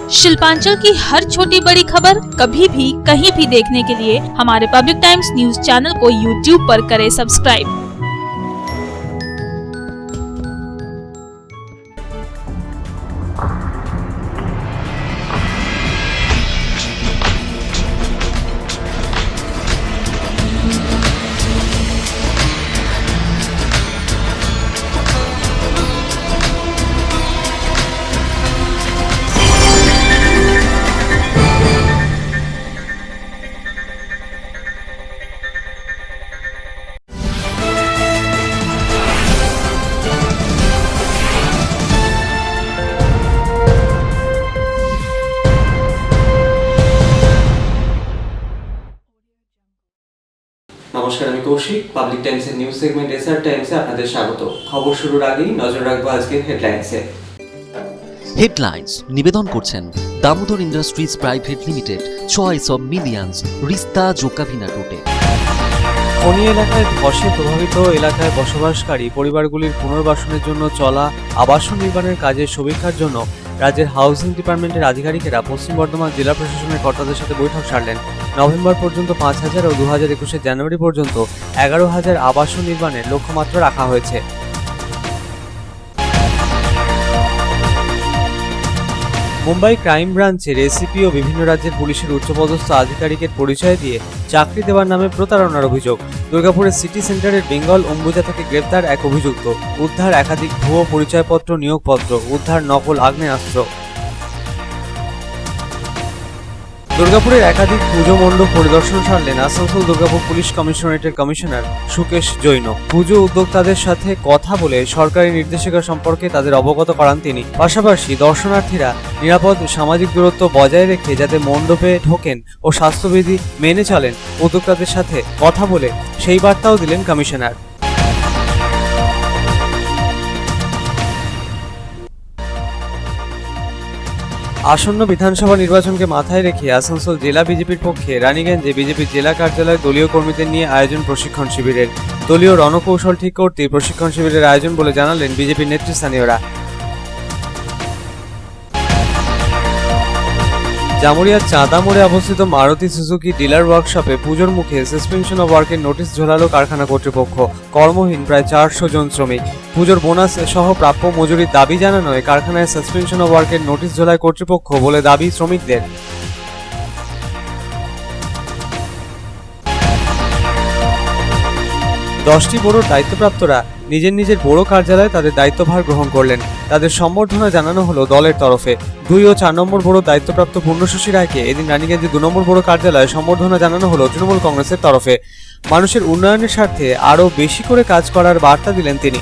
शिल्पांचल की हर छोटी बड़ी खबर कभी भी कहीं भी देखने के लिए हमारे पब्लिक टाइम्स न्यूज चैनल को यूट्यूब पर करें सब्सक्राइब। নমস্কার, আমি কৌশিক। পাবলিক টাইমসের নিউজ সেগমেন্ট এসআর টাইমসে আপনাদের স্বাগত। খবর শুরুর আগেই নজর রাখবো আজকের হেডলাইনসে। হেডলাইন্স নিবেদন করছেন Damodar industries private limited, choice of millions, রিস্তা জোকাভিনা রুটে। খনি এলাকায় ধসে প্রভাবিত এলাকায় বসবাসকারী পরিবারগুলির পুনর্বাসনের জন্য চলা আবাসন নির্মাণের কাজের সমীক্ষার জন্য রাজ্যের হাউজিং ডিপার্টমেন্টের আধিকারিকেরা পশ্চিম বর্ধমান জেলা প্রশাসনের কর্তাদের সাথে বৈঠক সারলেন। নভেম্বর পর্যন্ত 5,000 ও 2021 জানুয়ারি পর্যন্ত 11,000 আবাসন নির্মাণের লক্ষ্যমাত্রা রাখা হয়েছে। মুম্বাই ক্রাইম ব্রাঞ্চের এসিপি ও বিভিন্ন রাজ্যের পুলিশের উচ্চপদস্থ আধিকারিকের পরিচয় দিয়ে চাকরি দেওয়ার নামে প্রতারণার অভিযোগ। দুর্গাপুরের সিটি সেন্টারের বেঙ্গল অম্বুজা থেকে গ্রেপ্তার এক অভিযুক্ত। উদ্ধার একাধিক ভুয়ো পরিচয়পত্র, নিয়োগপত্র, উদ্ধার নকল আগ্নেয়াস্ত্র। দুর্গাপুরের একাধিক পুজো মণ্ডপ পরিদর্শন সারলেন আসানসোল দুর্গাপুর পুলিশ কমিশনারেটের কমিশনার সুকেশ জৈন। পুজো উদ্যোক্তাদের সাথে কথা বলে সরকারি নির্দেশিকা সম্পর্কে তাদের অবগত করান তিনি। পাশাপাশি দর্শনার্থীরা নিরাপদ সামাজিক দূরত্ব বজায় রেখে যাতে মণ্ডপে ঢোকেন ও স্বাস্থ্যবিধি মেনে চলেন, উদ্যোক্তাদের সাথে কথা বলে সেই বার্তাও দিলেন কমিশনার। আসন্ন বিধানসভা নির্বাচনকে মাথায় রেখে আসানসোল জেলা বিজেপির পক্ষে রানীগঞ্জে বিজেপির জেলা কার্যালয়ে দলীয় কর্মীদের নিয়ে আয়োজন প্রশিক্ষণ শিবিরের। দলীয় রণকৌশল ঠিক করতে প্রশিক্ষণ শিবিরের আয়োজন বলে জানালেন বিজেপির নেতৃস্থানীয়রা। জামুরিয়ার চাঁদা মোড়ে অবস্থিত মারুতি সুজুকি ডিলার ওয়ার্কশপে পুজোর মুখে সাসপেনশন অফ ওয়ার্কের নোটিশ ঝোলালো কারখানা কর্তৃপক্ষ। কর্মহীন প্রায় 400 জন শ্রমিক। পুজোর বোনাস সহ প্রাপ্য মজুরির দাবি জানানোয় কারখানায় সাসপেনশন অফ ওয়ার্কের নোটিশ ঝোলায় কর্তৃপক্ষ বলে দাবি শ্রমিকদের। 10টি বোর্ড দায়িত্বপ্রাপ্তরা নিজের বোর্ড কার্যালয়ে তাদের দায়িত্বভার গ্রহণ করলেন। তাদের সম্বর্ধনা জানানো হলো দলের তরফে। 2 ও 4 নম্বর বোর্ড দায়িত্বপ্রাপ্ত পূর্ণশশী রায়কে এদিন রানীগঞ্জে 2 নম্বর বোর্ড কার্যালয়ে সম্বর্ধনা জানানো হলো তৃণমূল কংগ্রেসের তরফে। মানুষের উন্নয়নের স্বার্থে আরও বেশি করে কাজ করার বার্তা দিলেন তিনি।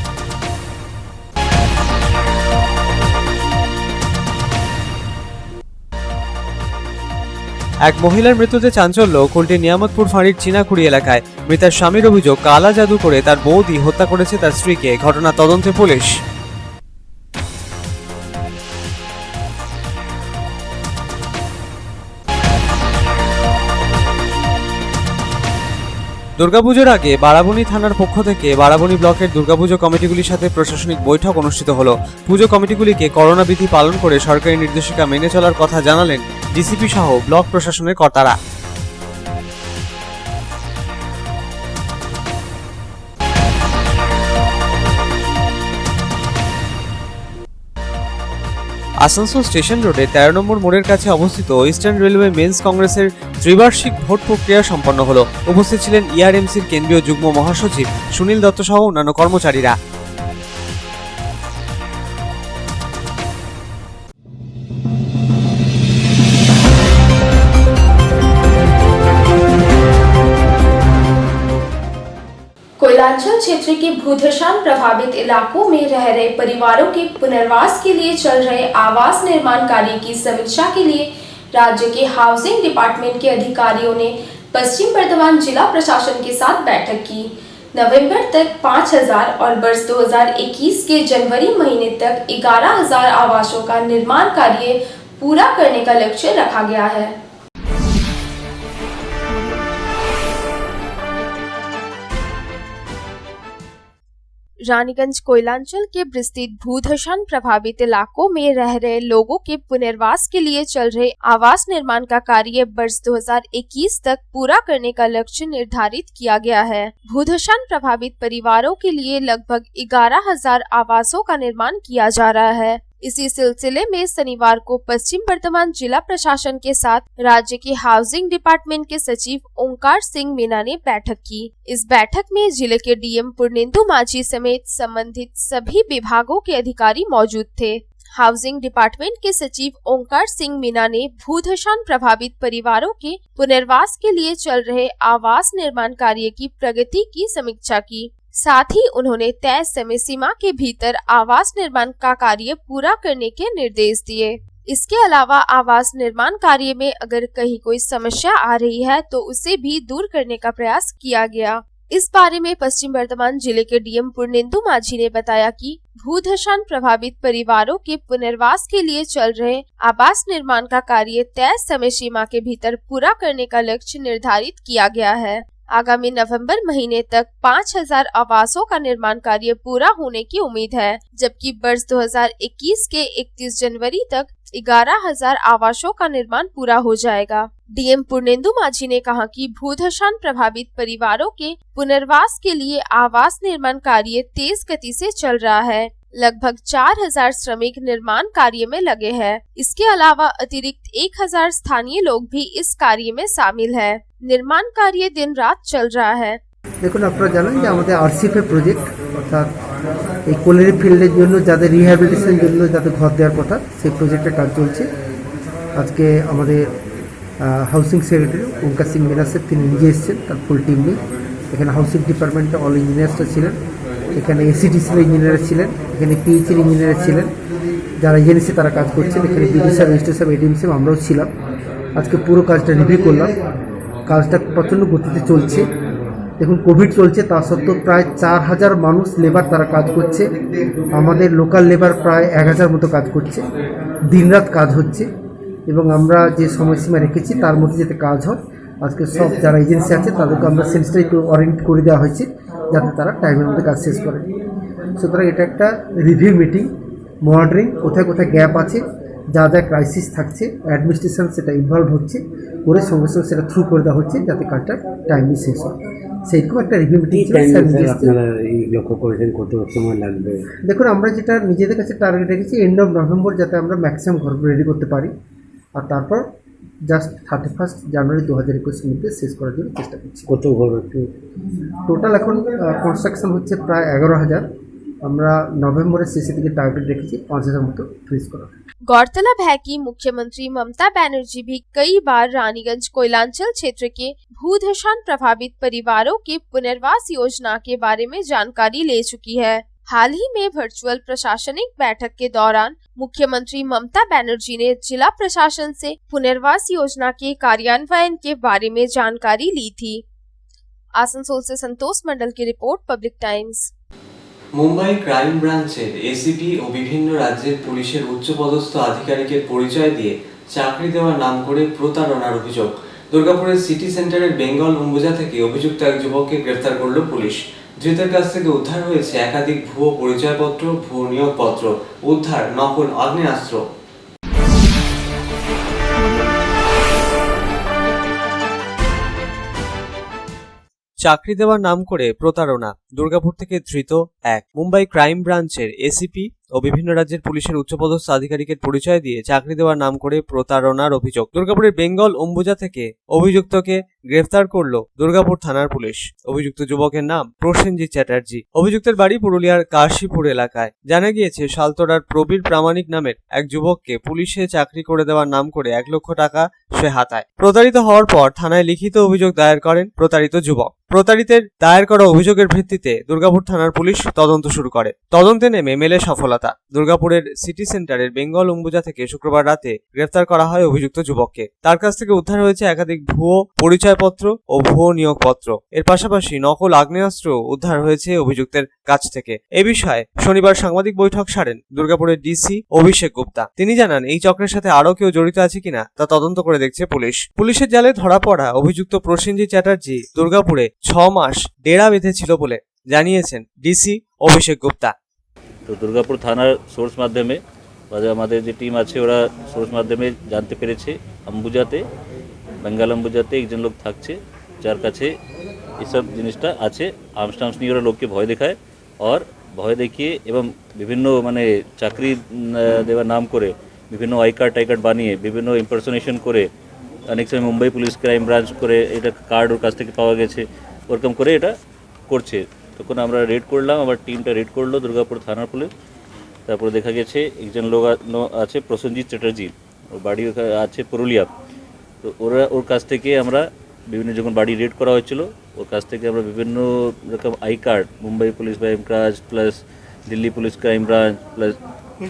এক মহিলার মৃত্যুতে চাঞ্চল্য কুলটি নিয়ামতপুর ফাঁড়ির চিনাকুড়ি এলাকায়। মৃতার স্বামীর অভিযোগ কালা জাদু করে তার বৌদি হত্যা করেছে তার স্ত্রীকে। ঘটনা তদন্তে পুলিশ। দুর্গাপুজোর আগে বারাবণী থানার পক্ষ থেকে বারাবণী ব্লকের দুর্গাপুজো কমিটিগুলির সাথে প্রশাসনিক বৈঠক অনুষ্ঠিত হলো। পুজো কমিটিগুলিকে করোনা বিধি পালন করে সরকারি নির্দেশিকা মেনে চলার কথা জানালেন ডিসিপি সহ ব্লক প্রশাসনের কর্তারা। আসানসোল স্টেশন রোডে 13 নম্বর মোড়ের কাছে অবস্থিত ইস্টার্ন রেলওয়ে মেন্স কংগ্রেসের ত্রিবার্ষিক ভোট প্রক্রিয়া সম্পন্ন হলো। উপস্থিত ছিলেন ইআরএমসির কেন্দ্রীয় যুগ্ম মহাসচিব সুনীল দত্ত সহ অন্যান্য কর্মচারীরা। कोयलांचल क्षेत्र के भूधसान प्रभावित इलाकों में रह रहे परिवारों के पुनर्वास के लिए चल रहे आवास निर्माण कार्य की समीक्षा के लिए राज्य के हाउसिंग डिपार्टमेंट के अधिकारियों ने पश्चिम बर्धमान जिला प्रशासन के साथ बैठक की। नवंबर तक 5,000 और वर्ष 2021 के जनवरी महीने तक 11,000 आवासों का निर्माण कार्य पूरा करने का लक्ष्य रखा गया है। रानीगंज कोयलांचल के विस्तृत भूधसान प्रभावित इलाकों में रह रहे लोगों के पुनर्वास के लिए चल रहे आवास निर्माण का कार्य वर्ष 2021 तक पूरा करने का लक्ष्य निर्धारित किया गया है। भूधसान प्रभावित परिवारों के लिए लगभग 11,000 आवासों का निर्माण किया जा रहा है। इसी सिलसिले में शनिवार को पश्चिम वर्धमान जिला प्रशासन के साथ राज्य के हाउसिंग डिपार्टमेंट के सचिव ओंकार सिंह मीना ने बैठक की। इस बैठक में जिले के डीएम पूर्णेंदु माझी समेत संबंधित सभी विभागों के अधिकारी मौजूद थे। हाउसिंग डिपार्टमेंट के सचिव ओंकार सिंह मीना ने भूधसान प्रभावित परिवारों के पुनर्वास के लिए चल रहे आवास निर्माण कार्य की प्रगति की समीक्षा की। साथ ही उन्होंने तय समय सीमा के भीतर आवास निर्माण का कार्य पूरा करने के निर्देश दिए। इसके अलावा आवास निर्माण कार्य में अगर कहीं कोई समस्या आ रही है तो उसे भी दूर करने का प्रयास किया गया। इस बारे में पश्चिम वर्धमान जिले के डीएम पूर्णेंदु माझी ने बताया कि भूधसान प्रभावित परिवारों के पुनर्वास के लिए चल रहे आवास निर्माण का कार्य तय समय सीमा के भीतर पूरा करने का लक्ष्य निर्धारित किया गया है। आगामी नवंबर महीने तक 5,000 आवासों का निर्माण कार्य पूरा होने की उम्मीद है, जबकि वर्ष 2021 के 31 जनवरी तक 11,000 आवासों का निर्माण पूरा हो जाएगा। डीएम पूर्णेंदु माझी ने कहा कि भूधसान प्रभावित परिवारों के पुनर्वास के लिए आवास निर्माण कार्य तेज गति से चल रहा है। लगभग 4,000 श्रमिक निर्माण कार्य में लगे हैं। इसके अलावा अतिरिक्त 1,000 स्थानीय लोग भी इस कार्य में शामिल है। निर्माण कार्य दिन रात चल रहा है। দেখুন আপনারা জানেন যে আমাদের আরসিএফ এর প্রজেক্ট অর্থাৎ এই কোলেরি ফিল্ডের জন্য যাদের রিহ্যাবিলিটেশনের জন্য যাদের ঘর দেওয়ার কথা সেই প্রজেক্টের কাজ চলছে। আজকে আমাদের হাউসিং সেক্রেটারি ওঙ্কার সিং মিনা সাহেব তিনি নিজে এসেছেন, তার ফুল টিম নিয়ে। এখানে হাউসিং ডিপার্টমেন্টে অল ইঞ্জিনিয়ার্সরা ছিলেন, এখানে এসিডিসির ইঞ্জিনিয়ার ছিলেন, এখানে পিএইচের ইঞ্জিনিয়ার ছিলেন, যারা এজেন্সি তারা কাজ করছেন, এখানে বিডি সাহেব, রেজিস্ট্রার সাহেব, এডিএম সাহেব, আমরাও ছিলাম। আজকে পুরো কাজটা রিভিউ করলাম। কাজটা প্রচণ্ড গতিতে চলছে। দেখুন কোভিড চলছে, তা সত্ত্বেও প্রায় 4,000 মানুষ লেবার তারা কাজ করছে। আমাদের লোকাল লেবার প্রায় 1,000 মতো কাজ করছে। দিনরাত কাজ হচ্ছে এবং আমরা যে সময়সীমা রেখেছি তার মধ্যে যাতে কাজ হয়, আজকে সব যারা এজেন্সি আছে তাদেরকে আমরা সেন্সটা একটু ওরিয়েন্ট করে দেওয়া হয়েছে যাতে তারা টাইমের মধ্যে কাজ শেষ করে। সুতরাং এটা একটা রিভিউ মিটিং, মনিটরিং, কোথায় কোথায় গ্যাপ আছে, যা যা ক্রাইসিস থাকছে অ্যাডমিনিস্ট্রেশন সেটা ইনভলভ হচ্ছে, করে সঙ্গে সঙ্গে সেটা থ্রু করে দেওয়া হচ্ছে যাতে কাজটা টাইমলি শেষ হয়। সেইরকম একটা রিভিউ মিটিং লক্ষ্য করেছেন কত সময় লাগবে? দেখুন আমরা যেটা নিজেদের কাছে টার্গেট রেখেছি এন্ড অফ নভেম্বর যাতে আমরা ম্যাক্সিমাম ঘর রেডি করতে পারি, আর তারপর জাস্ট 31 জানুয়ারি 2021 মধ্যে শেষ করার জন্য চেষ্টা করছি। কত ঘর টোটাল এখন কনস্ট্রাকশন হচ্ছে প্রায় 11,000। আমরা নভেম্বরের শেষের দিকে টার্গেट রেখেছি 5,000 মতো ফিনিश করা। गौरतलब है कि मुख्यमंत्री ममता बनर्जी भी कई बार रानीगंज कोयलांचल क्षेत्र के भूधसान प्रभावित परिवारों के पुनर्वास योजना के बारे में जानकारी ले चुकी है। हाल ही में वर्चुअल प्रशासनिक बैठक के दौरान मुख्यमंत्री ममता बनर्जी ने जिला प्रशासन से पुनर्वास योजना के कार्यान्वयन के बारे में जानकारी ली थी। आसनसोल से संतोष मंडल की report, public times. Mumbai crime ব্রাঞ্চের এসিপি ও বিভিন্ন রাজ্যের পুলিশের উচ্চপদস্থ আধিকারিকের পরিচয় দিয়ে চাকরি দেওয়ার নাম করে প্রতারণার অভিযোগ। দুর্গাপুরের সিটি সেন্টারের বেঙ্গল অম্বুজা থেকে অভিযুক্ত এক যুবককে গ্রেফতার করল পুলিশ। ধৃতের কাছ থেকে উদ্ধার হয়েছে একাধিক ভুয়ো পরিচয়পত্র, ভুয়ো নিয়োগপত্র, উদ্ধার নকল আগ্নেয়াস্ত্র। চাকরি দেওয়ার নাম করে প্রতারণা। দুর্গাপুর থেকে ধৃত এক। মুম্বাই ক্রাইম ব্রাঞ্চের এসিপি ও বিভিন্ন রাজ্যের পুলিশের উচ্চপদস্থ আধিকারিকের পরিচয় দিয়ে চাকরি দেওয়ার নাম করে প্রতারণার অভিযোগ। দুর্গাপুরের বেঙ্গল অম্বুজা থেকে অভিযুক্তকে গ্রেফতার করলো দুর্গাপুর থানার পুলিশ। অভিযুক্ত যুবকের নাম প্রসেনজিৎ চ্যাটার্জি। অভিযুক্তের বাড়ি পুরুলিয়ার কাশীপুর এলাকায়। জানা গিয়েছে শালতোড়ার প্রবীর প্রামাণিক নামের এক যুবককে পুলিশে চাকরি করে দেওয়ার নাম করে 1 লক্ষ টাকা সে হাতায়। প্রতারিত হওয়ার পর থানায় লিখিত অভিযোগ দায়ের করেন প্রতারিত যুবক। প্রতারিতের দায়ের করা অভিযোগের ভিত্তিতে দুর্গাপুর থানার পুলিশ তদন্ত শুরু করে। তদন্তে নেমে মেলে সফলতা। দুর্গাপুরের সিটি সেন্টারের বেঙ্গল অম্বুজা থেকে শুক্রবার রাতে গ্রেফতার করা হয় অভিযুক্ত যুবককে। তার কাছ থেকে উদ্ধার হয়েছে একাধিক ভুয়ো পরিচয়পত্র ও ভুয়ো নিয়োগপত্র। এর পাশাপাশি নকল আগ্নেয়াস্ত্র উদ্ধার হয়েছে অভিযুক্তের কাছ থেকে। এ বিষয়ে শনিবার সাংবাদিক বৈঠক সারেন দুর্গাপুরের ডিসি অভিষেক গুপ্তা। তিনি জানান এই চক্রের সাথে আরো কেউ জড়িত আছে কিনা তা তদন্ত করে দেখছে পুলিশ। পুলিশের জালে ধরা পড়া অভিযুক্ত প্রসেনজিৎ চ্যাটার্জি দুর্গাপুরে 6 মাস ডেরা বেঁধেছিল বলে জানিয়েছেন ডিসি অভিষেক গুপ্তা। তো দুর্গাপুর থানার সোর্স মাধ্যমে আমাদের যে টিম আছে ওরা সোর্স মাধ্যমে জানতে পেরেছে অম্বুজাতে, বেঙ্গল অম্বুজাতে একজন লোক থাকছে যার কাছে এসব জিনিসটা আছে। আর্মস টার্মস নিয়ে ওরা লোককে ভয় দেখায়, আর ভয় দেখিয়ে এবং বিভিন্ন চাকরি দেওয়ার নাম করে বিভিন্ন আই কার্ড বানিয়ে বিভিন্ন ইম্পারসোনেশন করে, অনেক সময় মুম্বাই পুলিশ ক্রাইম ব্রাঞ্চ করে এটা কার্ড ওর কাছ থেকে পাওয়া গেছে, ওরকম করে এটা করছে। তখন আমরা রেড করলাম, আমার টিমটা রেড করলো দুর্গাপুর থানার পুলিশ। তারপরে দেখা গেছে একজন লোক আছে প্রসেনজিৎ চ্যাটার্জি, ওর বাড়ি আছে পুরুলিয়া। তো ওর কাছ থেকে আমরা বিভিন্ন যখন বাড়ি রেড করা হয়েছিল ওর কাছ থেকে আমরা বিভিন্ন রকম I card, Mumbai police crime branch plus Delhi police crime branch plus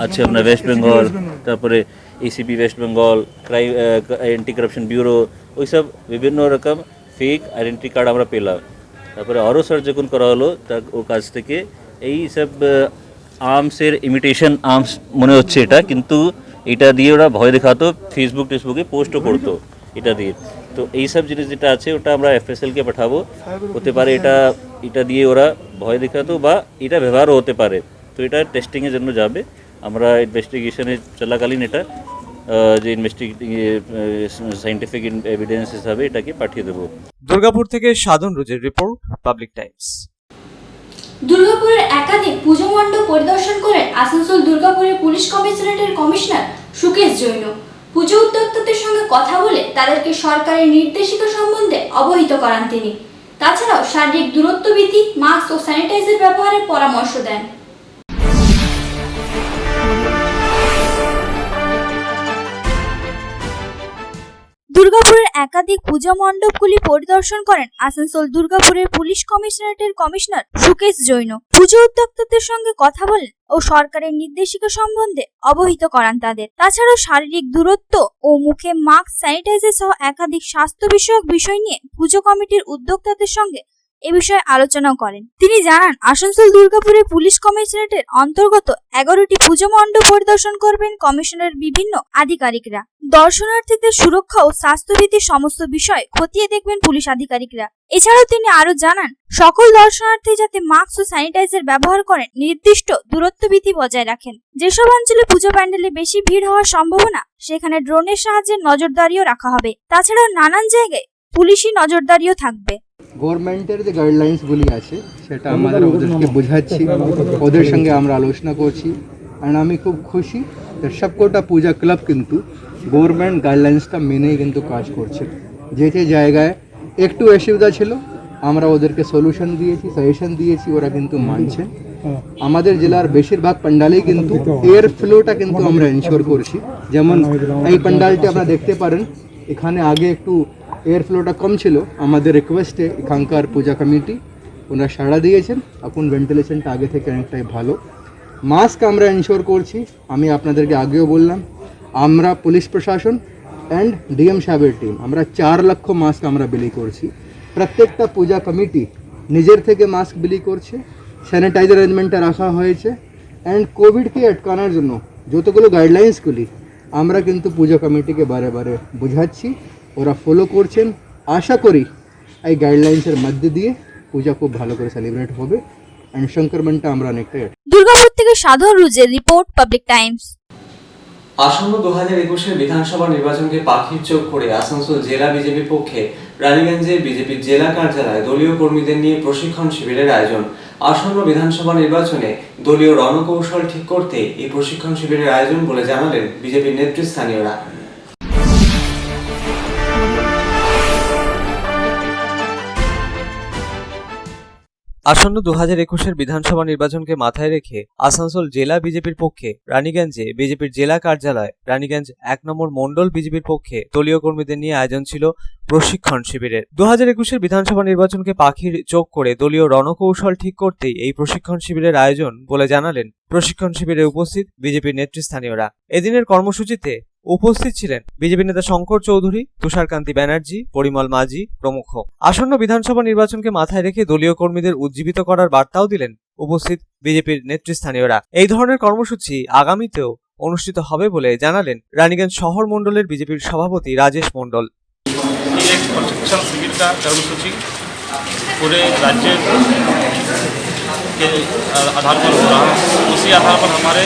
আছে আপনার ওয়েস্ট বেঙ্গল, তারপরে ACP West Bengal, crime anti corruption bureau, ওই সব বিভিন্ন রকম ফেক আইডেন্টি কার্ড আমরা পেলাম। তারপরে আরও সার্চ যখন করা হলো তার ওর কাছ থেকে এই সব আর্মসের ইমিটেশন আর্মস মনে হচ্ছে এটা, কিন্তু এটা দিয়ে ওরা ভয় দেখাতো, ফেসবুকে পোস্টও করতো এটা দিয়ে। তো এই সব জিনিস যেটা আছে ওটা আমরা এফএসএলকে পাঠাবো, হতে পারে এটা দিয়ে ওরা ভয় দেখাতো বা এটা ব্যবহারও হতে পারে। তো এটা টেস্টিংয়ের জন্য যাবে, আমরা ইনভেস্টিগেশনে চলাকালীন এটা যে সাইন্টিফিক এভিডেন্স হিসাবে এটাকে পাঠিয়ে দেবো। দুর্গাপুর থেকে সাধন রুজের রিপোর্ট, পাবলিক টাইমস। দুর্গাপুরের একাধিক পুজো মণ্ডপ পরিদর্শন করেন আসানসোল দুর্গাপুরের পুলিশ কমিশনারেটের কমিশনার সুকেশ জৈন। পুজো উদ্যোক্তাদের সঙ্গে কথা বলে তাদেরকে সরকারের নির্দেশিকা সম্বন্ধে অবহিত করান তিনি। তাছাড়াও শারীরিক দূরত্ব বিধি, মাস্ক ও স্যানিটাইজার ব্যবহারের পরামর্শ দেন। দুর্গাপুরের একাধিক পূজা মণ্ডপগুলি পরিদর্শন করেন আসানসোল দুর্গাপুরের পুলিশ কমিশনারেটের কমিশনার সুকেশ জৈন। পুজো উদ্যোক্তাদের সঙ্গে কথা বলেন ও সরকারের নির্দেশিকা সম্বন্ধে অবহিত করান তাদের। তাছাড়াও শারীরিক দূরত্ব ও মুখে মাস্ক, স্যানিটাইজার সহ একাধিক স্বাস্থ্য বিষয়ক বিষয় নিয়ে পুজো কমিটির উদ্যোক্তাদের সঙ্গে এ বিষয়ে আলোচনাও করেন। তিনি জানান, আসানসোল দুর্গাপুরের পুলিশ কমিশনারেটের অন্তর্গত 11টি পুজো মণ্ডপ পরিদর্শন করবেন কমিশনের বিভিন্ন আধিকারিকরা। দর্শনার্থীদের সুরক্ষা ও স্বাস্থ্যবিধির সমস্ত বিষয় খতিয়ে দেখবেন পুলিশ আধিকারিকরা। এছাড়াও তিনি আরো জানান, সকল দর্শনার্থী যাতে মাস্ক ও স্যানিটাইজার ব্যবহার করেন, নির্দিষ্ট দূরত্ববিধি বজায় রাখেন। যেসব অঞ্চলে পুজো প্যান্ডেলে বেশি ভিড় হওয়ার সম্ভাবনা, সেখানে ড্রোনের সাহায্যে নজরদারিও রাখা হবে। তাছাড়াও নানান জায়গায় পুলিশি নজরদারিও থাকবে। গভর্নমেন্টের যে গাইডলাইন্সগুলি আছে সেটা আমাদের ওদেরকে বোঝাচ্ছি, ওদের সঙ্গে আমরা আলোচনা করছি। আর আমি খুব খুশি যে সবকটা পূজা ক্লাব কিন্তু গভর্নমেন্ট গাইডলাইন্সটা মেনেই কিন্তু কাজ করছে। যে যে জায়গায় একটু অসুবিধা ছিল আমরা ওদেরকে সলিউশন দিয়েছি, সাজেশন দিয়েছি, ওরা কিন্তু মানছেন। আমাদের জেলার বেশিরভাগ পান্ডালেই কিন্তু এয়ার ফ্লোটা কিন্তু আমরা এনশিওর করছি। যেমন এই পান্ডালটি আপনারা দেখতে পারেন, এখানে আগে একটু এয়ার ফ্লোটা কম ছিল, আমাদের রিকোয়েস্টে এখানকার পূজা কমিটি ওনারা সাড়া দিয়েছেন। এখন ভেন্টিলেশনটা আগে থেকে অনেকটাই ভালো। মাস্ক আমরা এনশিওর করছি, আমি আপনাদেরকে আগেও বললাম, আমরা পুলিশ প্রশাসন অ্যান্ড ডিএম সাহেবের টিম আমরা 4 লক্ষ মাস্ক আমরা বিলি করছি। প্রত্যেকটা পূজা কমিটি নিজের থেকে মাস্ক বিলি করছে, স্যানিটাইজার অ্যারেঞ্জমেন্টটা রাখা হয়েছে। অ্যান্ড কোভিডকে আটকানোর জন্য যতগুলো গাইডলাইন্সগুলি আমরা কিন্তু পূজা কমিটিকে বারে বারে বোঝাচ্ছি, ওরা ফলো করছেন। আশা করি এই গাইডলাইন্সের মধ্যে দিয়ে পূজা খুব ভালো করে সেলিব্রেট হবে অ্যান্ড সংক্রমণটা আমরা অনেকটাই। দুর্গাপুর থেকে সাধন রুজের রিপোর্ট, পাবলিক টাইমস। আসন্ন 2021 বিধানসভা নির্বাচনকে পাখির চোখ করে আসানসোল জেলা বিজেপির পক্ষে রানীগঞ্জে বিজেপির জেলা কার্যালয়ে দলীয় কর্মীদের নিয়ে প্রশিক্ষণ শিবিরের আয়োজন। আসন্ন বিধানসভা নির্বাচনে দলীয় রণকৌশল ঠিক করতে এই প্রশিক্ষণ শিবিরের আয়োজন বলে জানালেন বিজেপির নেতৃস্থানীয়রা। আসন্ন 2021 বিধানসভা নির্বাচনকে মাথায় রেখে আসানসোল জেলা বিজেপির পক্ষে রানীগঞ্জে বিজেপির জেলা কার্যালয়, রানীগঞ্জ 1 নম্বর মণ্ডল বিজেপির পক্ষে দলীয় কর্মীদের নিয়ে আয়োজন ছিল প্রশিক্ষণ শিবিরের। 2021 বিধানসভা নির্বাচনকে পাখির চোখ করে দলীয় রণকৌশল ঠিক করতেই এই প্রশিক্ষণ শিবিরের আয়োজন বলে জানালেন প্রশিক্ষণ শিবিরে উপস্থিত বিজেপির নেতৃস্থানীয়রা। এদিনের কর্মসূচিতে উপস্থিত ছিলেন বিজেপি নেতা শঙ্কর চৌধুরী, তুষারকান্তি ব্যানার্জি, পরিমল মাঝি প্রমুখ। আসন্ন বিধানসভা নির্বাচনকে মাথায় রেখে দলীয় কর্মীদের উজ্জীবিত করার বার্তাও দিলেন উপস্থিত বিজেপির নেতৃস্থানীয়রা। এই ধরনের কর্মসূচি আগামীতেও অনুষ্ঠিত হবে বলে জানালেন রানীগঞ্জ শহর মণ্ডলের বিজেপির সভাপতি রাজেশ মণ্ডল। एक प्रशिक्षण शिविर का कर्मसूची पूरे राज्य के आधार पर हो रहा है। उसी आधार पर हमारे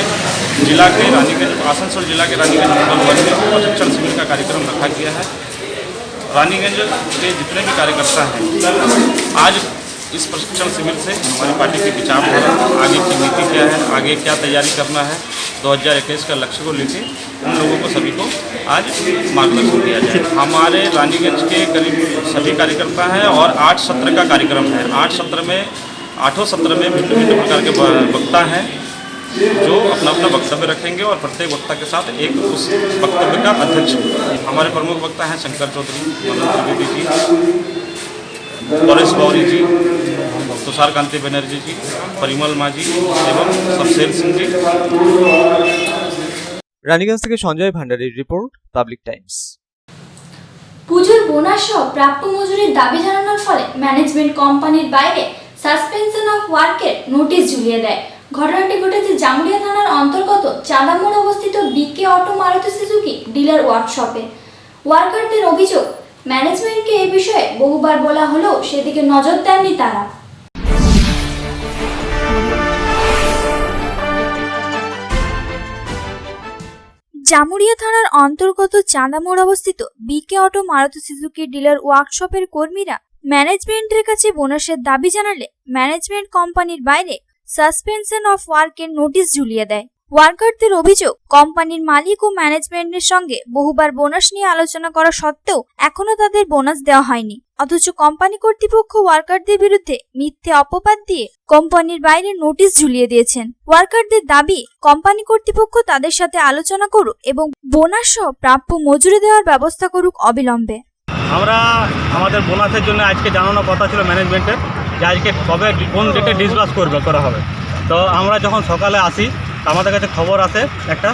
जिला के रानीगंज आसनसोल जिला के रानीगंज मंडल 1 में प्रशिक्षण शिविर का कार्यक्रम रखा गया है। रानीगंज के जितने भी कार्यकर्ता हैं आज इस प्रशिक्षण शिविर से हमारी पार्टी की विचारधारा, आगे की नीति क्या है, आगे क्या तैयारी करना है, 2021 का लक्ष्य को लेकर उन लोगों को सभी को आज मार्गदर्शन दिया जाए। हमारे रानीगंज के करीब सभी कार्यकर्ता हैं और 8 सत्र का कार्यक्रम है। 8 सत्र में भिन्न भिन्न प्रकार के वक्ता हैं जो अपना अपना वक्तव्य रखेंगे और प्रत्येक वक्ता के साथ एक उस वक्तव्य का अध्यक्ष होगा। हमारे प्रमुख वक्ता हैं शंकर चौधरी, मनोज त्रिवेदी जी, परेश गौरी जी, तुषार कांति बनर्जी जी, परिमल माजी एवं सबसेल सिंह जी। রানীগঞ্জ থেকে সঞ্জয় ভান্ডারীর রিপোর্ট, পাবলিক টাইমস। পুজোর বোনাস সহ প্রাপ্য মজুরির দাবি জানানোর ফলে ম্যানেজমেন্ট কোম্পানির বাইরে সাসপেনশন অফ ওয়ার্কের নোটিশ ঝুলিয়ে দেয়। ঘটনাটি ঘটেছে জামুরিয়া থানার অন্তর্গত চাঁদামোড় অবস্থিত বিকে অটো মারুতি সুজুকি ডিলার ওয়ার্কশপে। ওয়ার্কারদের অভিযোগ, ম্যানেজমেন্টকে এই বিষয়ে বহুবার বলা হলেও সেদিকে নজর দেননি তারা। জামুরিয়া থানার অন্তর্গত চাঁদামোড় অবস্থিত বিকে অটো মারুতি সুজুকি ডিলার ওয়ার্কশপের কর্মীরা ম্যানেজমেন্টের কাছে বোনাসের দাবি জানালে ম্যানেজমেন্ট কোম্পানির বাইরে সাসপেনশন অফ ওয়ার্কের নোটিশ ঝুলিয়ে দেয়। ওয়ার্কারদের অভিযোগ, কোম্পানির মালিক ও ম্যানেজমেন্টের সঙ্গে বহুবার বোনাস নিয়ে আলোচনা করা সত্ত্বেও এখনো তাদের বোনাস দেওয়া হয়নি। অথচ কোম্পানি কর্তৃপক্ষ ওয়ার্কারদের বিরুদ্ধে মিথ্যে অপবাদ দিয়ে কোম্পানির বাইরে নোটিশ ঝুলিয়ে দিয়েছেন। ওয়ার্কারদের দাবি, কোম্পানি কর্তৃপক্ষ তাদের সাথে আলোচনা করুক এবং বোনাস সহ প্রাপ্য মজুরি দেওয়ার ব্যবস্থা করুক অবিলম্বে। আমরা আমাদের বোনাসের জন্য আজকে জানানোর কথা ছিল ম্যানেজমেন্টের যে আজকে কবে কোন ডেটে ডিসবার্স করা হবে। তো আমরা যখন সকালে আসি আমাদের কাছে খবর আসে একটা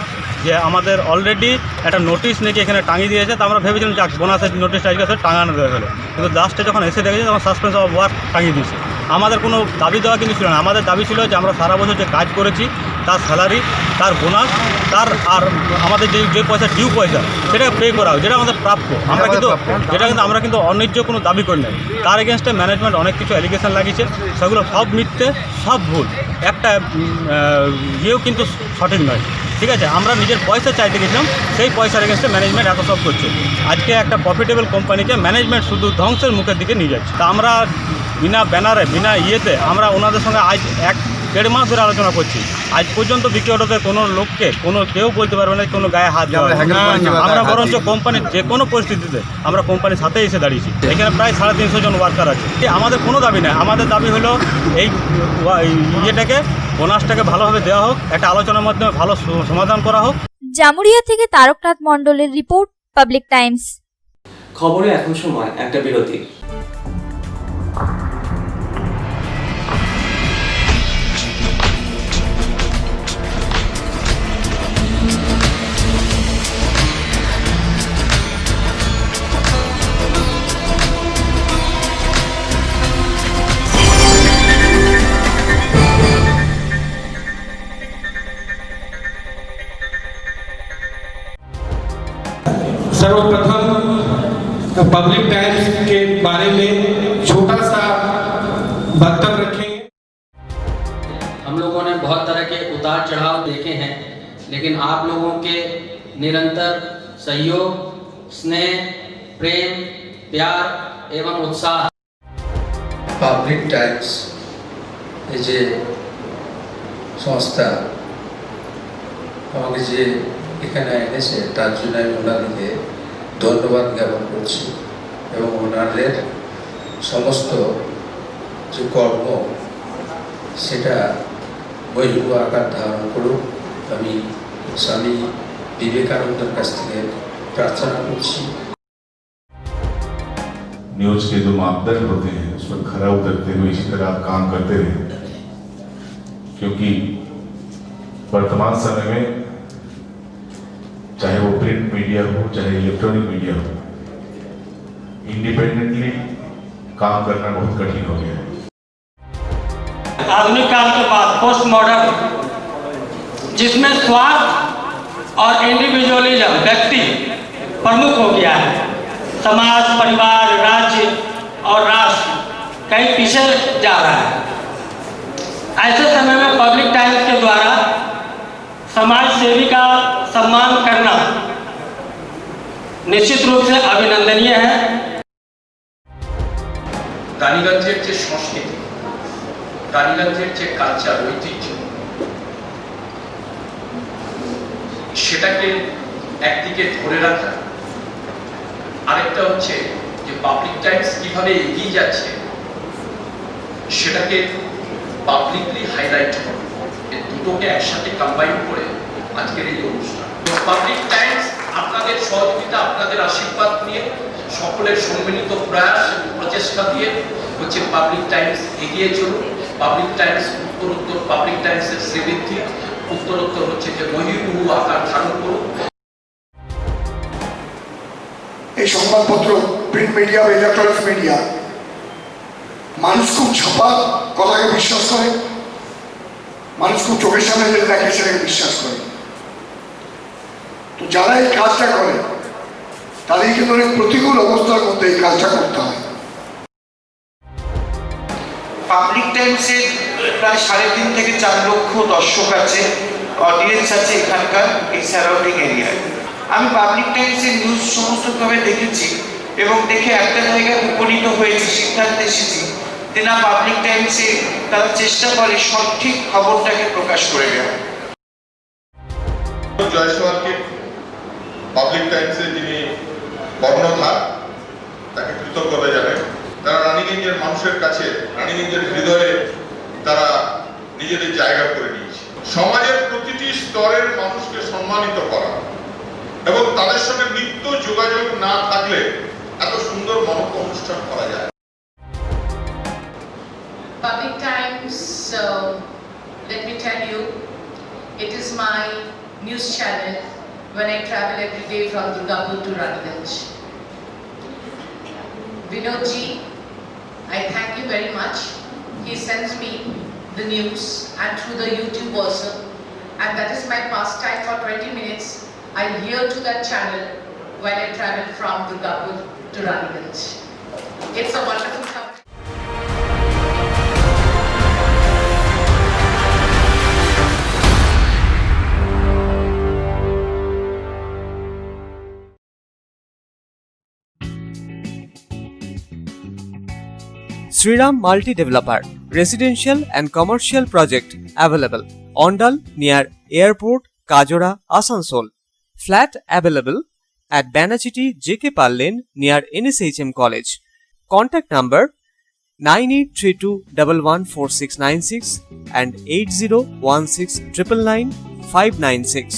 যে আমাদের অলরেডি একটা নোটিশ নাকি এখানে টাঙিয়ে দিয়েছে। তো আমরা ভেবেছিলাম যাক বোনাসের নোটিশটা আজকে টাঙানো দেওয়া হলো, কিন্তু লাস্টে যখন এসে দেখেছি তখন সাসপেন্স অফ ওয়ার্ক টাঙিয়ে দিয়েছে। আমাদের কোনো দাবি দেওয়া কিন্তু ছিল না। আমাদের দাবি ছিল যে আমরা সারা বছর যে কাজ করেছি তার স্যালারি, তার বোনাস, তার আর আমাদের যে পয়সা ডিউ পয়সা সেটা পে করা হোক, যেটা আমাদের প্রাপ্য। আমরা কিন্তু অন্যায্য কোনো দাবি করি নাই। তার এগেনস্টে ম্যানেজমেন্ট অনেক কিছু অ্যালিগেশন লাগিয়েছে, সেগুলো সব মিথ্যে, সব ভুল। একটা ইয়েও কিন্তু সঠিক নয়। ঠিক আছে, আমরা নিজের পয়সা চাইতে গেছিলাম, সেই পয়সার এগেনস্টে ম্যানেজমেন্ট এত সব করছে। আজকে একটা প্রফিটেবল কোম্পানিকে ম্যানেজমেন্ট শুধু ধ্বংসের মুখের দিকে নিয়ে যাচ্ছে। তা আমরা বিনা ব্যানারে, বিনা ইয়েতে আমরা ওনাদের সঙ্গে আজ 1-1.5 মাস ধরে আলোচনা করছি। আজ পর্যন্ত বিক্রি অটোতে কোনো লোককে কেউ বলতে পারবে না কোনো গায়ে হাত দেওয়া। আমরা বরঞ্চ কোম্পানির যে কোনো পরিস্থিতিতে আমরা কোম্পানির সাথে এসে দাঁড়িয়েছি। এখানে প্রায় 350 জন ওয়ার্কার আছে। আমাদের কোনো দাবি নেই। আমাদের দাবি হলো এই ইয়েটাকে, বোনাসটাকে ভালোভাবে দেওয়া হোক, একটা আলোচনার মাধ্যমে ভালো সমাধান করা হোক। জামুরিয়া থেকে তারকনাথ মণ্ডলের রিপোর্ট, পাবলিক টাইমস। খবরে এখন সময় একটা বিরতি। सर्वप्रथम पब्लिक टाइम्स के बारे में छोटा सा वक्तव्य रखेंगे। हम लोगों ने बहुत तरह के उतार चढ़ाव देखे हैं, लेकिन आप लोगों के निरंतर सहयोग, स्नेह, प्रेम, प्यार एवं उत्साह। पब्लिक टाइम्स যে সংস্থা আমাকে যে এখানে এনেছে তার জন্য আমি ওনাদেরকে ধন্যবাদ জ্ঞাপন করছি এবং ওনাদের সমস্ত যে কর্ম সেটা বৈধ আকার ধারণ করুক আমি স্বামী বিবেকানন্দের কাছ থেকে प्रार्थना করছি। न्यूज के जो मापदंड होते हैं उस पर खरा उतरते हुए इसी तरह आप काम करते रहे, क्योंकि वर्तमान समय में चाहे वो प्रिंट मीडिया हो चाहे इलेक्ट्रॉनिक मीडिया हो, इंडिपेंडेंटली काम करना बहुत कठिन हो गया है। आधुनिक काल के बाद पोस्ट मॉडर्न, जिसमें स्वार्थ और इंडिविजुअलिज्म व्यक्ति प्रमुख हो गया है, समाज, परिवार, राज्य और राष्ट्र कहीं पीछे जा रहा है। ऐसे समय में पब्लिक टाइम्स के द्वारा समाज सेवी का सम्मान करना निश्चित रूप से अभिनंदनीय है। রানীগঞ্জের যে সংস্কৃতি, রানীগঞ্জের যে কালচার, ঐতিহ্য, সেটাকে একদিকে ধরে রাখা, আরেকটা হচ্ছে যে পাবলিক টাইমস কিভাবে এগিয়ে যাচ্ছে সেটাকে পাবলিকলি হাইলাইট করা, এই দুটোকে একসাথে কম্বাইন করে আজকের এই অনুষ্ঠান। পাবলিক টাইমস আপনাদের সহযোগিতা, আপনাদের আশীর্বাদ নিয়ে, সকলের সম্মিলিত প্রয়াস এবং প্রচেষ্টা দিয়ে হচ্ছে পাবলিক টাইমস এগিয়ে চলুন। পাবলিক টাইমস উত্তরোত্তর, পাবলিক টাইমসের শ্রীবৃদ্ধি উত্তরোত্তর হচ্ছে যে মহিমুহু আকার ধারণ করুন। এই সংবাদপত্র, প্রিন্ট মিডিয়া বা ইলেকট্রনিক্স মিডিয়া, মানুষ খুব ছাপা কথাকে বিশ্বাস করে, মানুষ খুব চোখের সামনে যেটা দেখে সেটাকে বিশ্বাস করে। তো যারা এই কাজটা করে তাদের কিন্তু অনেক প্রতিকূল অবস্থার মধ্যে এই কাজটা করতে হয়। পাবলিক টাইমসের প্রায় 3.5 থেকে 4 লক্ষ দর্শক আছে, অডিয়েন্স আছে এখানকার এই সারাউন্ডিং এরিয়ায়। আমি পাবলিক টাইমসের নিউজ সমস্তভাবে দেখেছি এবং দেখে একটা জায়গায় উপনীত হয়েছি, সিদ্ধান্তে এসেছি যে না, পাবলিক টাইমসে তারা চেষ্টা করে সঠিক খবরটাকে প্রকাশ করে দেওয়া। জয়সওয়ালকে পাবলিক টাইমসে যিনি কর্ণধার, তাকে কৃতজ্ঞতা জানাই। তারা রানীগঞ্জের মানুষের কাছে, রানীগঞ্জের হৃদয়ে তারা নিজেদের জায়গা করে নিয়েছে। সমাজের প্রতিটি স্তরের মানুষকে সম্মানিত করা এবং তাদের সঙ্গে নিত্য যোগাযোগ না থাকলে এত সুন্দর মহৎ অনুষ্ঠান করা যায়। Public Times, let me tell you, it is my news channel when I travel every day from Durgapur to Raniganj. Vinodji, I thank you very much. He sends me the news and through the YouTube also, and that is my pastime for 20 minutes. I hear to that channel when I travel from Durgapur to Raniganj. It's a wonderful company. Sriram Multi Developer, residential and commercial project available. Ondal near Airport, Kajora, Asansol. Flat available at Banachiti JK Pal Lane near NSHM College. Contact number 9832114696 and 8016999596.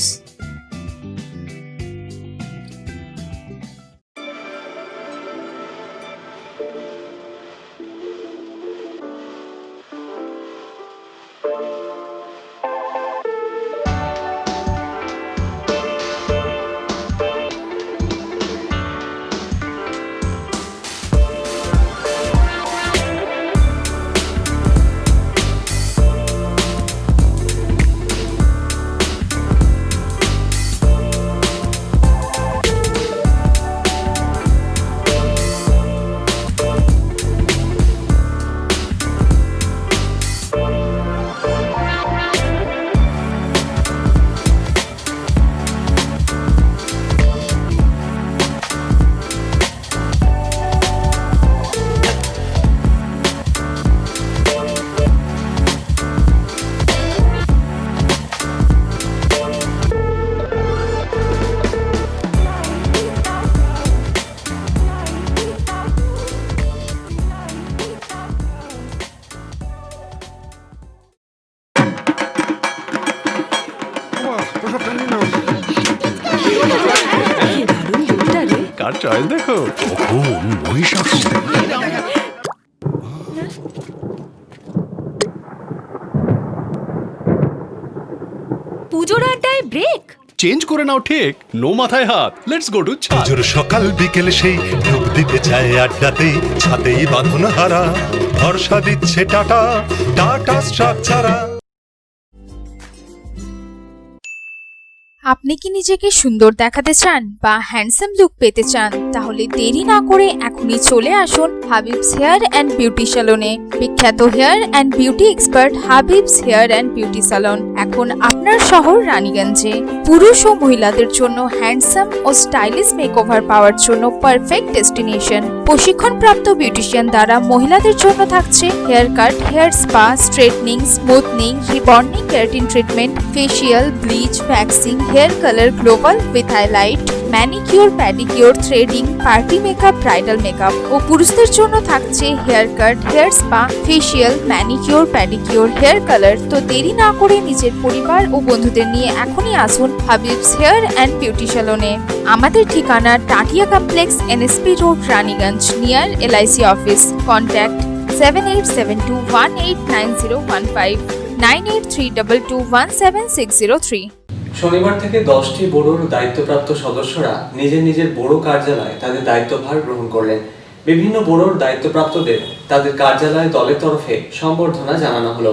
Car choice দেখো, মহিষাসুর। পুজোর আড্ডায় break change করে নাও ঠিক, no মাথায় হাত। Let's go to ছাদ। পুজোর সকাল বিকেল সেই ডুব দিতে যায় আড্ডাতে, ছাদেই বাঁধন হারা ভরসা দিচ্ছে টাটা, টাটা স্ট্রাকচারা। আপনি কি নিজেকে সুন্দর দেখাতে চান বা হ্যান্ডসাম লুক পেতে চান, তাহলে দেরি না করে এখনই চলে আসুন হাবিবস হেয়ার অ্যান্ড বিউটি স্যালনে। বিখ্যাত hair and beauty expert Habibs hair and beauty salon এখন আপনার শহর রানীগঞ্জে। পুরুষ ও মহিলাদের জন্য হ্যান্ডসাম ও স্টাইলিশ মেকওভার পাওয়ার জন্য পারফেক্ট ডেস্টিনেশন। প্রশিক্ষণপ্রাপ্ত বিউটিশিয়ান দ্বারা মহিলাদের জন্য থাকছে hair cut, hair spa, straightening, smoothing, rebonding, keratin treatment, facial, bleach, waxing, hair colour, global with highlight, manicure, pedicure, threading, party makeup, bridal makeup. ও পুরুষদের জন্য থাকছে hair cut, hair spa, facial, manicure, pedicure, hair colour. তো দেরি না করে নিজের পরিবার ও বন্ধুদের নিয়ে এখনই আসুন হাবিবস হেয়ার অ্যান্ড বিউটি স্যালনে। আমাদের ঠিকানা Tatia complex, NSP road, Raniganj, near LIC office. Contact 7872189015, 9832217603। শনিবার থেকে 10টি বোর্ডের দায়িত্বপ্রাপ্ত সদস্যরা নিজের নিজের বোর্ড কার্যালয়ে তাদের দায়িত্বভার গ্রহণ করলেন। বিভিন্ন বোর্ডের দায়িত্বপ্রাপ্তদের তাদের কার্যালয়ে দলের তরফে সম্বর্ধনা জানানো হলো।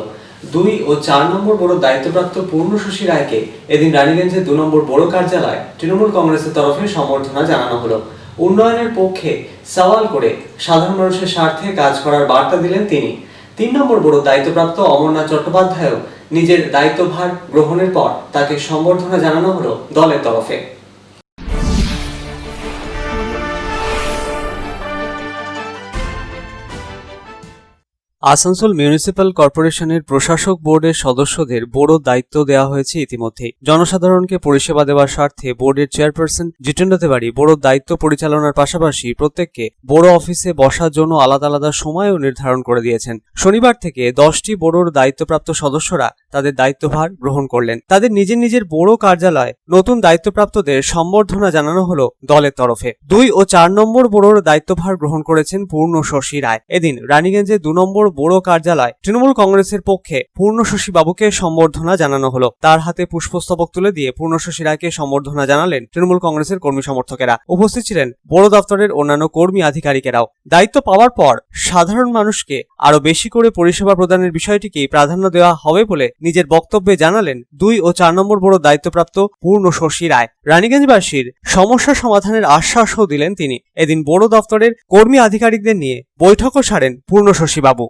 2 ও 4 নম্বর বোর্ডের দায়িত্বপ্রাপ্ত পূর্ণশশী রায়কে এদিন রানীগঞ্জের 2 নম্বর বোর্ড কার্যালয়ে তৃণমূল কংগ্রেসের তরফে সম্বর্ধনা জানানো হলো। উন্নয়নের পক্ষে সওয়াল করে সাধারণ মানুষের স্বার্থে কাজ করার বার্তা দিলেন তিনি। 3 নম্বর বোর্ড দায়িত্বপ্রাপ্ত অমরনাথ চট্টোপাধ্যায়ও নিজের দায়িত্বভার গ্রহণের পর তাকে সম্বর্ধনা জানানো হলো দলের তরফে। আসানসোল মিউনিসিপ্যাল কর্পোরেশনের প্রশাসক বোর্ডের সদস্যদের বড় দায়িত্ব দেওয়া হয়েছে ইতিমধ্যেই। জনসাধারণকে পরিষেবা দেওয়ার স্বার্থে বোর্ডের চেয়ারপারসন জিতেন্দ্র তিওয়ারি বড় দায়িত্ব পরিচালনার পাশাপাশি প্রত্যেককে বড় অফিসে বসার জন্য আলাদা আলাদা সময়ও নির্ধারণ করে দিয়েছেন। শনিবার থেকে 10টি বোর্ডের দায়িত্বপ্রাপ্ত সদস্যরা তাদের দায়িত্বভার গ্রহণ করলেন। তাদের নিজের নিজের বড় কার্যালয়ে নতুন দায়িত্বপ্রাপ্তদের সম্বর্ধনা জানানো হলো দলের তরফে। 2 ও 4 নম্বর বোর্ডের দায়িত্বভার গ্রহণ করেছেন পূর্ণশশী রায়। এদিন রানীগঞ্জে 2 নম্বর বড় কার্যালয় তৃণমূল কংগ্রেসের পক্ষে পূর্ণশশী বাবুকে সম্বর্ধনা জানানো হলো। তার হাতে পুষ্পস্তবক তুলে দিয়ে পূর্ণশশী রায়কে সম্বর্ধনা জানালেন তৃণমূল কংগ্রেসের কর্মী সমর্থকেরা। উপস্থিত ছিলেন বড় দপ্তরের অন্যান্য কর্মী আধিকারিকেরাও। দায়িত্ব পাওয়ার পর সাধারণ মানুষকে আরো বেশি করে পরিষেবা প্রদানের বিষয়টিকেই প্রাধান্য দেওয়া হবে বলে নিজের বক্তব্যে জানালেন 2 ও 4 নম্বর বড় দায়িত্বপ্রাপ্ত পূর্ণশশী রায়। রানীগঞ্জবাসীর সমস্যা সমাধানের আশ্বাসও দিলেন তিনি। এদিন বড় দপ্তরের কর্মী আধিকারিকদের নিয়ে বৈঠকও সারেন পূর্ণশশী বাবু।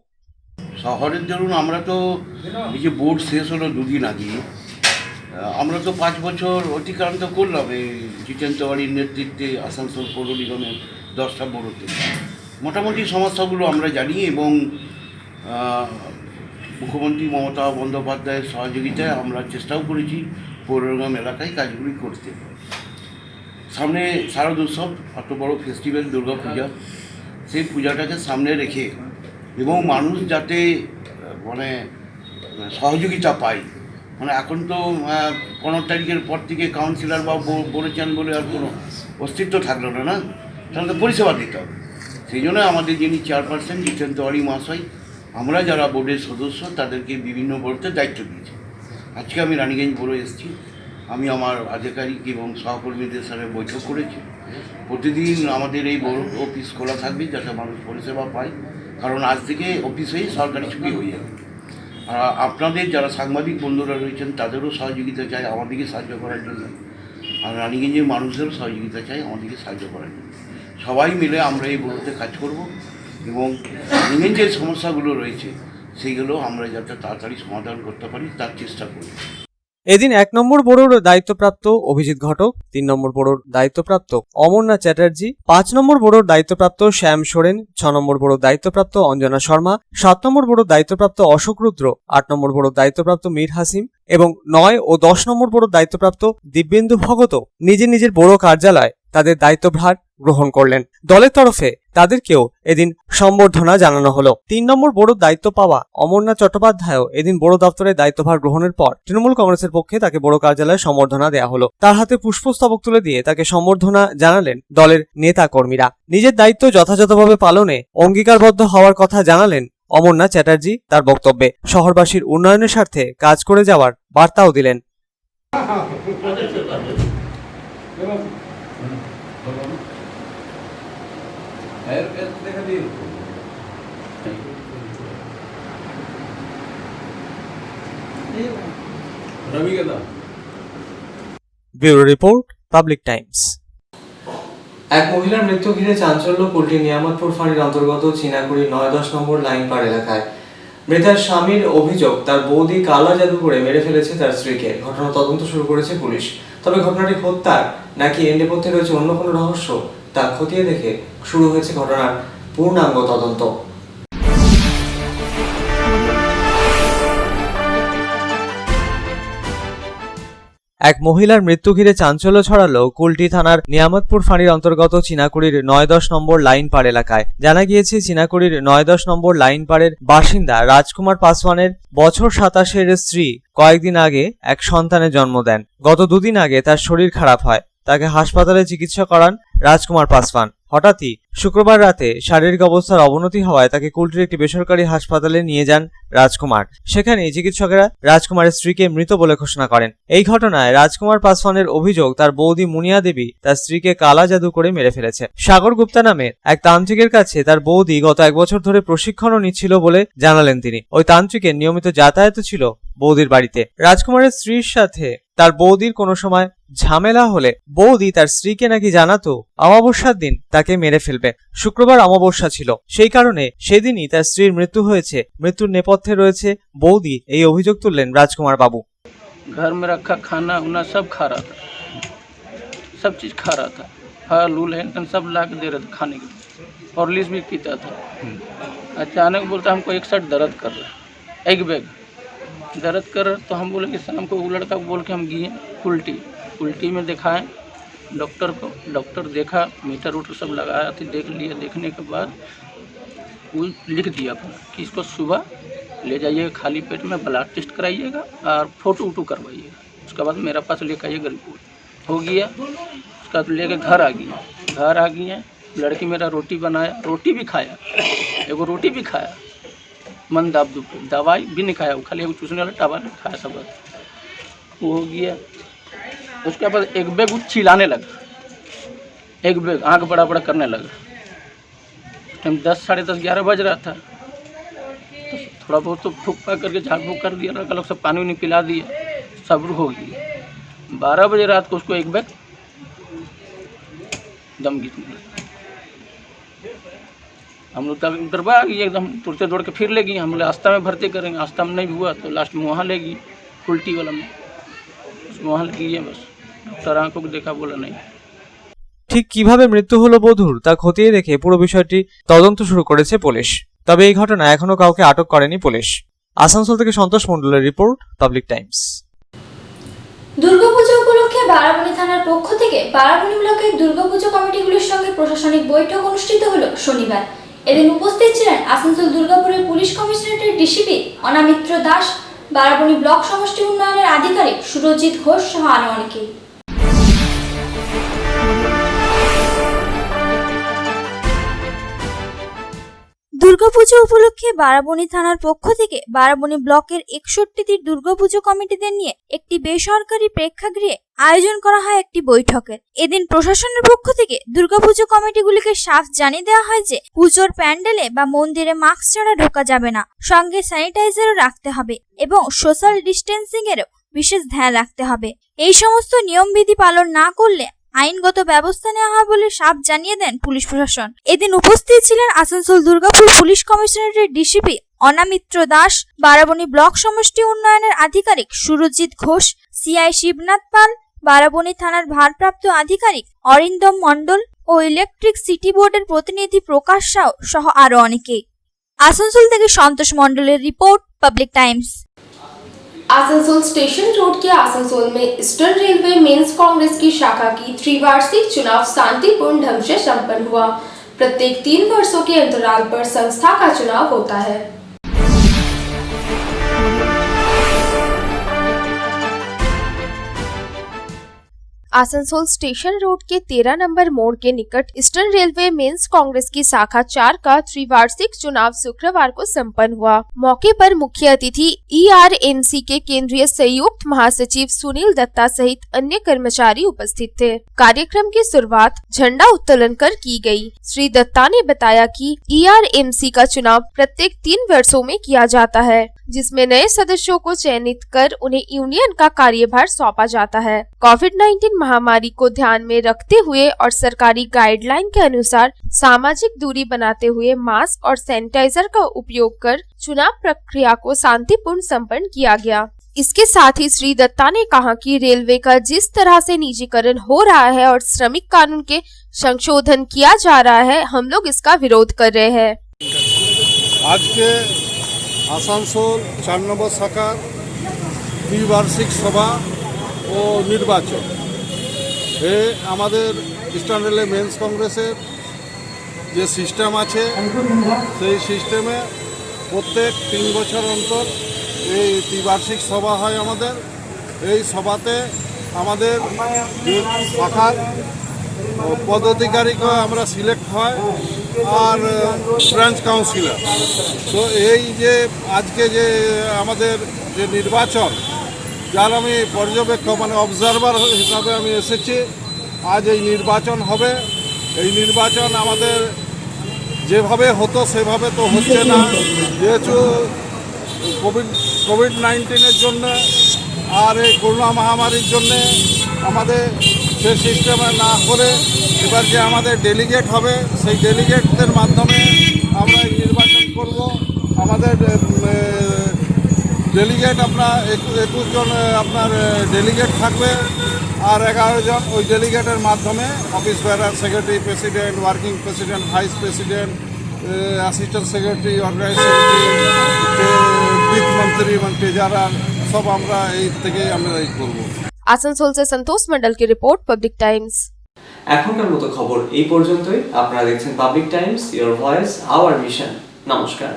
শহরের ধরুন আমরা তো এই যে বোর্ড শেষ হলো 2 দিন আগে, আমরা তো 5 বছর অতিক্রান্ত করলাম এই জিতেন্দ্র তিওয়ারির নেতৃত্বে আসানসোল পৌর নিগমের 10টা বোর্ডতে। মোটামুটি সমস্যাগুলো আমরা জানি এবং মুখ্যমন্ত্রী মমতা বন্দ্যোপাধ্যায়ের সহযোগিতায় আমরা চেষ্টাও করেছি পৌর নিগম এলাকায় কাজগুলি করতে। সামনে শারদ উৎসব, এত বড় ফেস্টিভ্যাল দুর্গাপূজা, সেই পূজাটাকে সামনে রেখে এবং মানুষ যাতে মানে সহযোগিতা পায়, মানে এখন তো 15 তারিখের পর থেকে কাউন্সিলর বা বলেছেন বলে আর কোনো অস্তিত্ব থাকলো না, না তাহলে তো পরিষেবা দিতে হবে। সেই জন্য আমাদের যিনি চেয়ারপারসন জিতেন্দ্র তিওয়ারি মহাশয়, আমরা যারা বোর্ডের সদস্য তাদেরকে বিভিন্ন বোর্ডে দায়িত্ব দিয়েছি। আজকে আমি রানীগঞ্জ বোর্ডে এসেছি, আমি আমার আধিকারিক এবং সহকর্মীদের সাথে বৈঠক করেছি। প্রতিদিন আমাদের এই বোর্ড অফিস খোলা থাকবে যাতে মানুষ পরিষেবা পায়, কারণ আজ থেকে অফিসেই সরকারি ছুটি হয়ে যাবে। আর আপনাদের যারা সাংবাদিক বন্ধুরা রয়েছেন তাদেরও সহযোগিতা চাই আমাদেরকে সাহায্য করার জন্য, আর রানীগঞ্জের মানুষদেরও সহযোগিতা চাই আমাদেরকে সাহায্য করার জন্য। সবাই মিলে আমরা এই বোর্ডে কাজ করব এবং রানীগঞ্জের যে সমস্যাগুলো রয়েছে সেইগুলো আমরা যাতে তাড়াতাড়ি সমাধান করতে পারি তার চেষ্টা করব। এদিন 1 নম্বর বোর্ডের দায়িত্বপ্রাপ্ত অভিজিৎ ঘটক, 3 নম্বর বোর্ডের দায়িত্বপ্রাপ্ত অমরনাথ চ্যাটার্জি, 5 নম্বর বোর্ডের দায়িত্বপ্রাপ্ত শ্যাম সোরেন, 6 নম্বর বোর্ডের দায়িত্বপ্রাপ্ত অঞ্জনা শর্মা, 7 নম্বর বোর্ডের দায়িত্বপ্রাপ্ত অশোক রুদ্র, 8 নম্বর বোর্ডের দায়িত্বপ্রাপ্ত মীর হাসিম এবং 9 ও 10 নম্বর বোর্ডের দায়িত্বপ্রাপ্ত দিব্যেন্দু ভগত নিজের নিজের বড় কার্যালয় তাদের দায়িত্বভার গ্রহণ করলেন। দলের তরফে তাদেরকেও এদিন সম্বর্ধনা জানানো হলো। 3 নম্বর বোর্ডের দায়িত্ব পাওয়া অমরনাথ চট্টোপাধ্যায়ও এদিন বড় দপ্তরের দায়িত্বভার গ্রহণের পর তৃণমূল কংগ্রেসের পক্ষে তাকে বড় কার্যালয়ে সম্বর্ধনা দেওয়া হলো। তার হাতে পুষ্পস্তবক তুলে দিয়ে তাকে সম্বর্ধনা জানালেন দলের নেতা কর্মীরা। নিজের দায়িত্ব যথাযথভাবে পালনে অঙ্গীকারবদ্ধ হওয়ার কথা জানালেন অমরনাথ চ্যাটার্জি তার বক্তব্যে। শহরবাসীর উন্নয়নের স্বার্থে কাজ করে যাওয়ার বার্তাও দিলেন। Bureau report, public Times. এক মহিলার মৃত্যু ঘিরে চাঞ্চল্য কুলটি নিয়ামতপুর ফাঁড়ির অন্তর্গত চীনাকুড়ি 9-10 নম্বর লাইন পাড় এলাকায়। মৃতার স্বামীর অভিযোগ তার বৌদি কালা জাদু করে মেরে ফেলেছে তার স্ত্রীকে। ঘটনা তদন্ত শুরু করেছে পুলিশ। তবে ঘটনাটি হত্যার নাকি এর নেপথ্যে রয়েছে অন্য কোনো রহস্য তা খতিয়ে দেখে শুরু হয়েছে ঘটনার পূর্ণাঙ্গ তদন্ত। এক মহিলার মৃত্যু ঘিরে চাঞ্চল্য ছড়ালো কুলটি থানার নিয়ামতপুর ফাঁড়ির অন্তর্গত চীনাকুড়ির 9-10 নম্বর লাইন পাড় এলাকায়। জানা গিয়েছে চীনাকুড়ির 9-10 নম্বর লাইন পাড়ের বাসিন্দা রাজকুমার পাসওয়ানের বছর 27-এর স্ত্রী কয়েকদিন আগে এক সন্তানের জন্ম দেন। গত দুদিন আগে তার শরীর খারাপ হয়, তাকে হাসপাতালে চিকিৎসা করান রাজকুমার পাসওয়ান। হঠাৎই শুক্রবার রাতে শারীরিক অবস্থার অবনতি হওয়ায় তাকে কুলটির একটি বেসরকারি হাসপাতালে নিয়ে যান রাজকুমার। সেখানে চিকিৎসকেরা রাজকুমারের স্ত্রীকে মৃত বলে ঘোষণা করেন। এই ঘটনায় রাজকুমার পাসওয়ানের অভিযোগ তার বৌদি মুনিয়া দেবী তার স্ত্রীকে কালা জাদু করে মেরে ফেলেছে। সাগর গুপ্তা নামের এক তান্ত্রিকের কাছে তার বৌদি গত 1 বছর ধরে প্রশিক্ষণও নিচ্ছিল বলে জানালেন তিনি। ওই তান্ত্রিকের নিয়মিত যাতায়াত ছিল বৌদির বাড়িতে। রাজকুমারের স্ত্রীর সাথে তার বৌদির কোনো সময় ঝামেলা হলে বৌদি তার স্ত্রীকে নাকি জানাতো অমাবস্যার দিন তাকে মেরে ফেলবে। শুক্রবার অমাবস্যা ছিল, সেই কারণে সেদিনই তার স্ত্রীর মৃত্যু হয়েছে। মৃত্যুর নেপথ্যে রয়েছে বৌদি, এই অভিযোগ তুললেন রাজকুমার বাবু। घर में रखा खाना उना सब खा रहा था, सब चीज़ खा रहा था, फल उल हैन सब ला के दे रहा था खाने के लिए, हॉर्लिक्स भी पीता था। अचानक बोलता हमको एक साइड दर्द कर रहा है, एक बैग दर्द कर रहा। तो हम बोले कि शाम को वो लड़का बोल के हम गए उल्टी में दिखाएं डॉक्टर को। डॉक्टर देखा, मीटर उटर सब लगाया थी, देख लिया। देखने के बाद वो लिख दिया अपना कि इसको सुबह ले जाइएगा, खाली पेट में ब्लड टेस्ट कराइएगा और फोटो वोटो करवाइएगा। उसके बाद मेरा पास लेकर आइएगा, रिपोर्ट हो गया। उसका तो लेके घर आ गए। लड़की मेरा रोटी बनाया, रोटी भी खाया, एगो रोटी भी खाया, मन दाब दवाई भी नहीं खाया, वो खाली एगो चूसने वाला टाबा खाया सब। वो हो गया। उसके बाद एक बैग वो चिल्लाने लगा, एक बैग आँख बड़ा बड़ा करने लगा। टाइम 10, साढ़े 10, 11 बज रहा था। तो थोड़ा बहुत तो फूक फाक करके झाड़ फूक कर दिया, लड़का लोग सब पानी वानी पिला दिया, सब्र हो गया। 12 बजे रात को उसको एक बैग दम गिरने लगा। हम लोग तक डरवा आ गई एकदम, तुरते दौड़ के फिर ले गई। हम लोग आस्था में भर्ती करेंगे, आस्था में नहीं हुआ तो लास्ट में वहाँ ले गई, उल्टी वाला में वहाँ ले गई। बस डॉक्टर आंखों को देखा, बोला नहीं। ঠিক কিভাবে মৃত্যু হলো বধূর তা খতিয়ে দেখে পুরো বিষয়টি তদন্ত শুরু করেছে পুলিশ। তবে এই ঘটনায় এখনো কাউকে আটক করেনি পুলিশ। আসানসোল থেকে সন্তোষ মণ্ডলের রিপোর্ট, পাবলিক টাইমস। দুর্গাপুজো উপলক্ষে বারাবণী থানার পক্ষ থেকে বারাবণী ব্লকের দুর্গাপুজো কমিটিগুলির সঙ্গে প্রশাসনিক বৈঠক অনুষ্ঠিত হলো শনিবার। এদিন উপস্থিত ছিলেন আসানসোল দুর্গাপুরের পুলিশ কমিশনারেটের ডিসিপি অনামিত্র দাস, বারাবণী ব্লক সমষ্টি উন্নয়নের আধিকারিক সুরজিৎ ঘোষ সহ আরো অনেকেই। দুর্গাপুজো উপলক্ষে বারাবণী থানার পক্ষ থেকে বারাবণী ব্লকের 61টি দুর্গাপুজো কমিটিদের নিয়ে একটি বেসরকারি প্রেক্ষাগৃহে আয়োজন করা হয় একটি বৈঠকের। এদিন প্রশাসনের পক্ষ থেকে দুর্গাপুজো কমিটিগুলিকে সাফ জানিয়ে দেওয়া হয় যে পুজোর প্যান্ডেলে বা মন্দিরে মাস্ক ছাড়া ঢোকা যাবে না, সঙ্গে স্যানিটাইজারও রাখতে হবে এবং সোশ্যাল ডিস্টেন্সিং এরও বিশেষ ধ্যান রাখতে হবে। এই সমস্ত নিয়মবিধি পালন না করলে আইনগত ব্যবস্থা নেওয়া হয় বলে সাফ জানিয়ে দেন পুলিশ প্রশাসন। এদিন উপস্থিত ছিলেন আসানসোল দুর্গাপুর পুলিশ কমিশনারেটের ডিসিপি অনামিত্র দাস, বারাবণী ব্লক সমষ্টি উন্নয়নের আধিকারিক সুরজিৎ ঘোষ, সিআই শিবনাথ পাল, বারাবণী থানার ভারপ্রাপ্ত আধিকারিক অরিন্দম মণ্ডল ও ইলেকট্রিক সিটি বোর্ডের প্রতিনিধি প্রকাশ সাউ সহ আরো অনেকেই। আসানসোল থেকে সন্তোষ মণ্ডলের report, public Times. Asansol station road के आसनसोल में ईस्टर्न रेलवे मेंस कांग्रेस की शाखा की त्रिवार्षिक चुनाव शांतिपूर्ण ढंग से संपन्न हुआ। प्रत्येक 3 वर्षों के अंतराल पर संस्था का चुनाव होता है। आसनसोल स्टेशन रोड के 13 नंबर मोड़ के निकट ईस्टर्न रेलवे मेंस कांग्रेस की शाखा 4 का त्रिवार्षिक चुनाव शुक्रवार को संपन्न हुआ। मौके पर मुख्य अतिथि ERMC के केंद्रीय संयुक्त महासचिव सुनील दत्ता सहित अन्य कर्मचारी उपस्थित थे। कार्यक्रम की शुरुआत झंडा उत्तोलन कर की गई। श्री दत्ता ने बताया कि ERMC का चुनाव प्रत्येक 3 वर्षों में किया जाता है, जिसमें नए सदस्यों को चयनित कर उन्हें यूनियन का कार्यभार सौंपा जाता है। कोविड-19 महामारी को ध्यान में रखते हुए और सरकारी गाइडलाइन के अनुसार सामाजिक दूरी बनाते हुए मास्क और सैनिटाइजर का उपयोग कर चुनाव प्रक्रिया को शांतिपूर्ण संपन्न किया गया। इसके साथ ही श्री दत्ता ने कहा कि रेलवे का जिस तरह से निजीकरण हो रहा है और श्रमिक कानून के संशोधन किया जा रहा है, हम लोग इसका विरोध कर रहे हैं। आज के आसानसोल 4 নম্বর শাখার দ্বিবার্ষিক সভা ও নির্বাচন আমাদের ইস্টার্ন রেলওয়ে মেন্স কংগ্রেসের যে সিস্টেম আছে সেই সিস্টেমে প্রত্যেক 3 বছর অন্তর এই দ্বিবার্ষিক সভা হয়। আমাদের এই সভাতে আমাদের শাখার পদাধিকারীকে আমরা সিলেক্ট হয় আর ব্রাঞ্চ কাউন্সিলর। তো এই যে আজকে যে আমাদের যে নির্বাচন, যার আমি পর্যবেক্ষক মানে অবজারভার হিসাবে আমি এসেছি, আজ এই নির্বাচন হবে। এই নির্বাচন আমাদের যেভাবে হতো সেভাবে তো হচ্ছে না, যেহেতু কোভিড-19-এর জন্য আর এই করোনা মহামারীর জন্যে আমাদের সে সিস্টেমে না করে এবার যে আমাদের ডেলিগেট হবে সেই ডেলিগেটদের মাধ্যমে আমরা এই নির্বাচন করব। আমাদের ডেলিগেট আপনার 21 জন আপনার ডেলিগেট থাকবে আর 11 জন ওই ডেলিগেটের মাধ্যমে office bearer, secretary, president, working president, vice president, assistant secretary, organisation বিত্ত मंत्री যারা সব আমরা এই থেকে আমরা এই করব। आसनसोल से संतोष मंडल की रिपोर्ट, पब्लिक टाइम्स। এখনকার মতো খবর এই পর্যন্তই। আপনারা দেখছেন public Times, your voice hour mission. নমস্কার।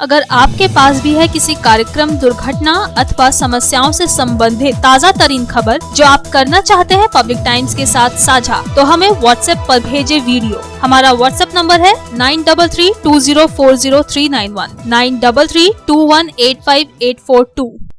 अगर आपके पास भी है किसी कार्यक्रम, दुर्घटना अथवा समस्याओं से संबंधित ताज़ा तरीन खबर जो आप करना चाहते हैं पब्लिक टाइम्स के साथ साझा, तो हमें व्हाट्सएप पर भेजे वीडियो। हमारा व्हाट्सएप नंबर है 9332040391 9332185842।